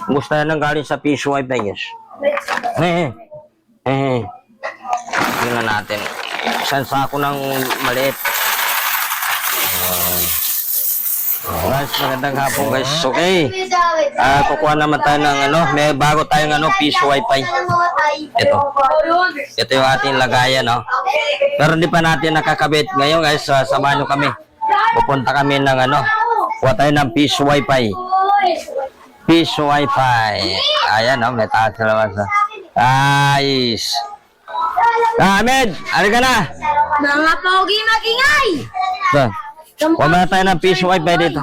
Gusto na galing sa Fish Wifi, guys. Tingnan natin. Isang sako ng maliit. Guys, magandang hapon, guys. Okay. Kukuha naman tayo ng may bago tayong Fish Wifi. Ito yung ating lagayan, no? Pero hindi pa natin nakakabit. Ngayon, guys, samahan nyo kami. Pupunta kami ng kuha tayo ng Fish Wifi. Fish Wifi. Ayan, no? May taas na naman sa. Ayos. Ahmed, ano ka na? Mga pogi magingay! Saan? Kuha na tayo ng Fish Wifi dito.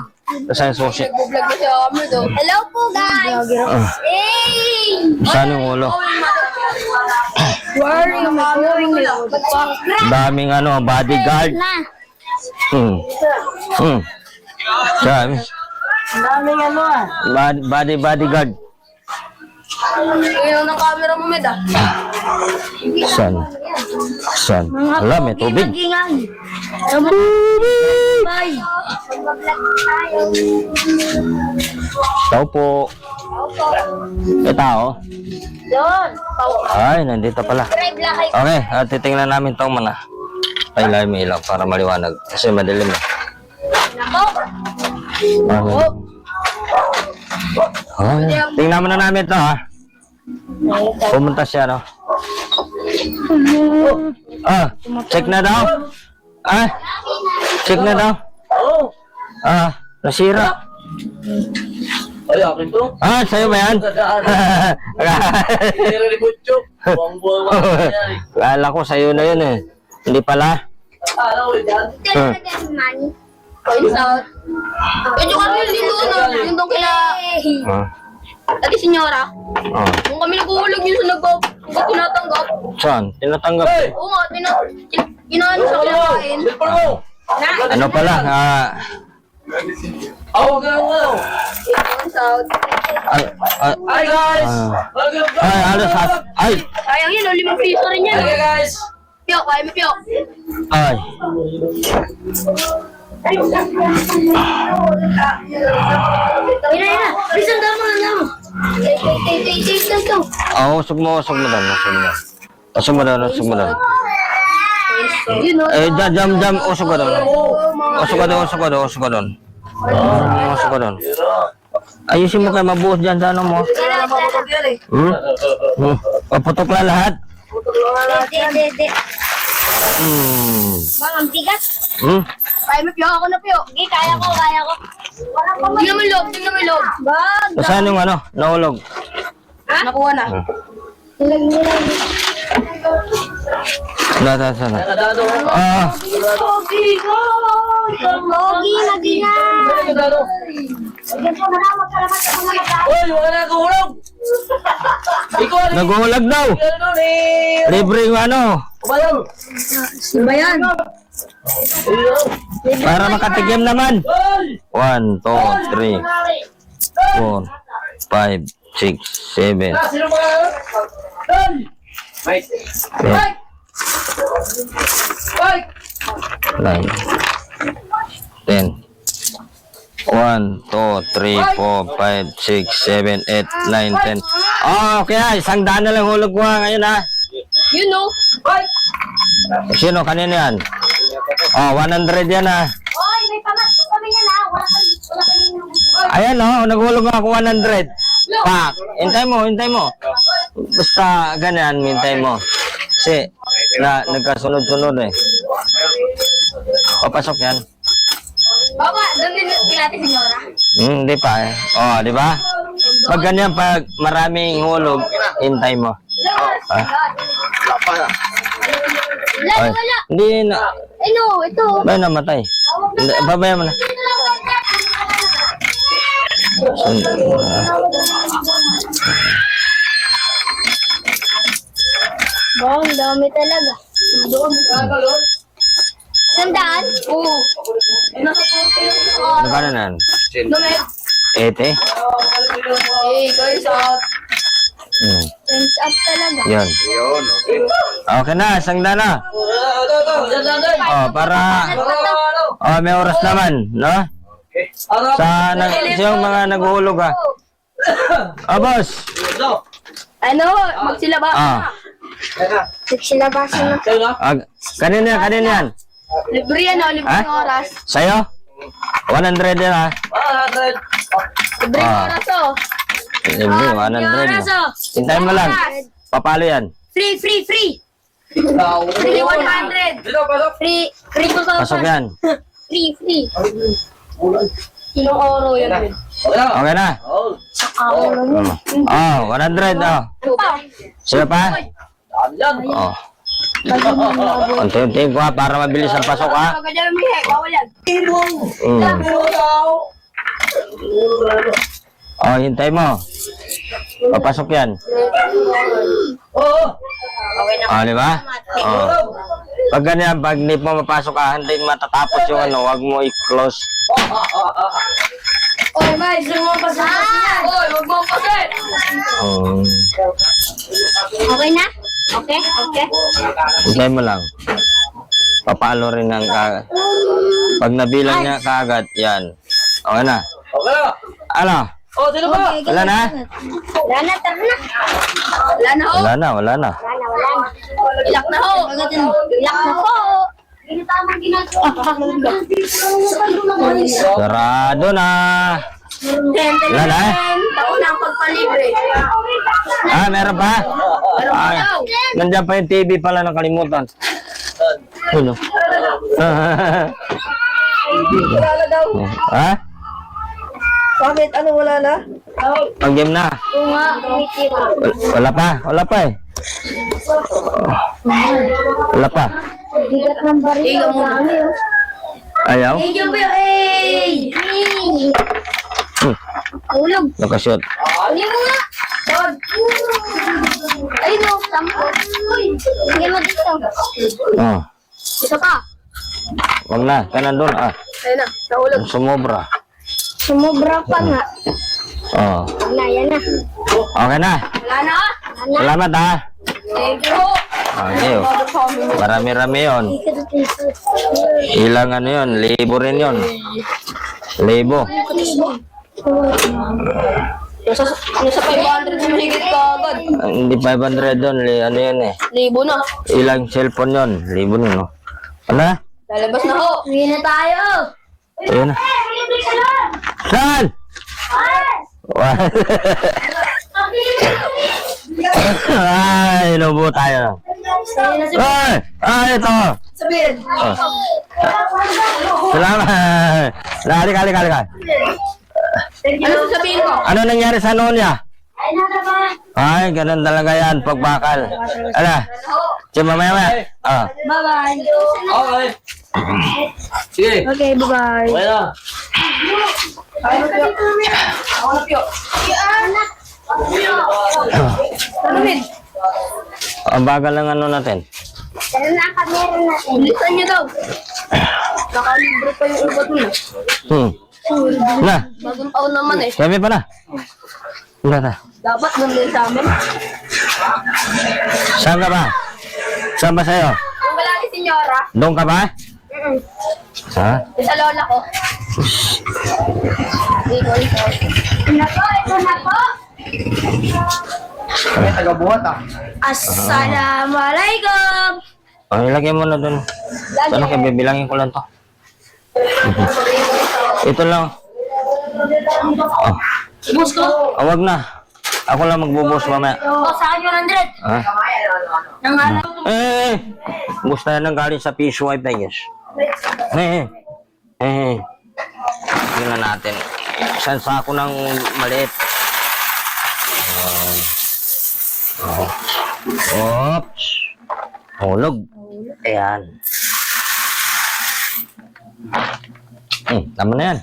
Sa susi. Hello po guys! Hey! Saan yung ulo? Daming bodyguard. Saan? Daming Bodyguard. Ayaw ng camera mo, Med, Saan? Saan? Wala, may tubig. Bye! Tao po. May tao? Doon! Ay, nandito pala. Subscribe lang kayo. Okay, titingnan namin itong mga pailalim may ilaw para maliwanag. Kasi madilim eh. Nako! Tingnan muna namin ito, ha? Pumunta siya, no? Check na daw. Check na daw. Nasira. Ay, akin to. Sa'yo ba yan? Nire-rebutyo. Buwang-buwang yan. Kala ko sa'yo na yun eh. Hindi pala. Alam ko dyan. Money. Points out. Medyo kami dito, yung doon kila... Tati Senyora. Kung kami nag-uhulog yun sa tinatanggap. Saan? Tinatanggap. Oo nga, ginaano sa kinakain. Silpon mo. Ano pala? Ako, gano'n mo. Points out. Hi, guys. Ay! Sayang yun, 5 piso rin yan. Okay, guys. Pio, kaya mo Pio. Ay! Ina. Bisan daw mga namo. Usog mo doon. Usog mo doon. Jam, usog ka doon. Usog ka doon. Ayusin mo kayo, mabuhos dyan sa mo. Paputok na lahat. Dede. Bang, ang bigat. Kaya mo Pio, ako na Pio. Sige, kaya ko. Hindi naman loob. Bag. Saan yung nahulog? Nakuha na. Sana. Pogi, magingay. Uy, wala na kuhulog. Ikaw, Naguhulag daw. ano ni... Libre yung Kumayang. Ano ba yan? para makatikim naman. Uy! 1, 2, 3, 4, 5, 6, 7, Sino ba? Uy! Mike. 8, Mike! 9, 10. 1, 2, 3, 4, 5, 6, 7, 8, 9, 10. Okay, isang daan na lang hulog ko ngayon, ha. You know. Mike! Sino? Kanina yan? 100 yan, ha. Oy, may pamasko kami yan ha. Wala kang Ayan, naghulog ako 100. Pak, hintay mo. Basta ganyan, hintay mo. Kasi, nagkasunod-sunod eh. Papasok yan. Baba, doon din kila Ate Senyora. Hindi pa eh. Di ba? Pag ganyan, pag maraming hulog, hintay mo. Ay, Wala. hindi na. No, ito. Ba namatay? Hindi, babaya mo na. Bang, dami talaga. Sandaan? Oo. Magkano na yan? Dumi. 80? Guys, out. Hands up talaga. Yun. Okay na, sangda na. Oh, para may oras naman, no? Harap. Siyang mga naguhulog ha. Ah, boss. Ito. Ano, magsilaba. Ah. Nagsilabasan na. Sa'yo na. Kanina yan. Libre yan, libre Ha? ng oras. Sa'yo? 100 yan ha. 100. Libre ng Ah. oras, oh. Libre, 100 mo. Hintayin mo lang. Papalo yan. Free. Ikaw. Free 100. Dito, pasok. Free 2,000. Pasok yan. Free. Ilang oro yan? Okay na. Okay na. Oh. Oh, 100 oh. Sa'yo pa? Dami yan. Oh. Unti-untiin ko ha para mabilis ang pasok ha. Pagka dyan may hek, bawal yan. Mm. Oh, hintay mo. Papasok yan. Oo. Oh, di ba? Oh. Pag ganyan, pag hindi mo mapasok ka, hindi matatapos yung ano, wag mo i-close. Oh, guys, yung mga pasahan. Oy, huwag mo pasin. Oh. Okay na? Okay? Hintay mo lang. Papalo rin ang kaagad. Pag nabilang niya kaagad, yan. Okay na. Okay na. Ano? Oh, sino ba? Wala na? Wala na, tara na. Wala na ho. Wala na. Wala na. Ilak na ho. Iyak na po. Sarado na. Wala na? Tapos na ang pagpalibre. Ah, meron pa? Ah, nandiyan pa yung TV pala, nakalimutan. Ano? Ha? Bakit? Ano wala na? Pag-game na. Oo nga. Wala pa eh. Wala pa. Bigat ng baril. Ikaw muna. Ayaw? Thank you, Hey! Tulog. Nakashoot. Hindi mo nga. Ay, no. Sampo. Sige mo dito. Oh. Isa pa. Wag na. Kaya nandun. Ah. Ayun na. Nahulog. Sumobra. Sumobra pa nga. Oh. Wala, yan na. Okay na. Wala na. Salamat ha. Thank you. Okay. Marami-rami yun. Ilang ano yun? Libo rin yun. Libo. Nasa 500 mahigit ka agad. Hindi 500 doon. Ano yun eh. Libo na. Ilang cellphone yun? Libo nun, no? Ano? Lalabas na ho. Uwi na tayo. Ayun na. Saan? Ay, lubo tayo. Ay, ito. Sabihin. Oh. Salamat. Halika. Ano sasabihin ko? Ano nangyari sa noon niya? Ay, ganun talaga yan, pagbakal. Ala, siya mamaya. Ah. Bye-bye. Okay. Sige. Okay, bye-bye. Okay na. Ako na piyo. Ano min? Ang bagal ng ano natin. Tara na, kamera natin. Bilisan niyo daw. Nakalibre pa yung ubat mo. Na, Bagong taon naman eh. kami pa na. Na. Dapat nandun sa amin. Saan ka ba? Saan ba sa'yo? Kung wala ni Senyora, Doon ka ba? Ha? sa lola ko. Ito na po. May taga-buhat ah. Assalamualaikum. Ay, lagyan mo na doon. Ano kaya bibilangin ko lang to. Ito lang. Oh, Bus ko. wag na. Ako lang magbubuhos mamaya. Oh, sa akin 100. Ha? Nangalan. Gusto na nang galing sa Peace Wifi, guys. Tingnan natin. Isang sako ng maliit. Oops. Hulog. Ayan. Tama na yan.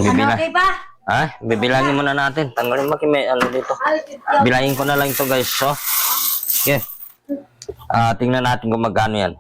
Bibilang. Okay pa? Ha? Bibilangin muna natin. Tanggalin mo may ano dito. Bilangin ko na lang ito, guys. So, okay. Tingnan natin kung magkano yan.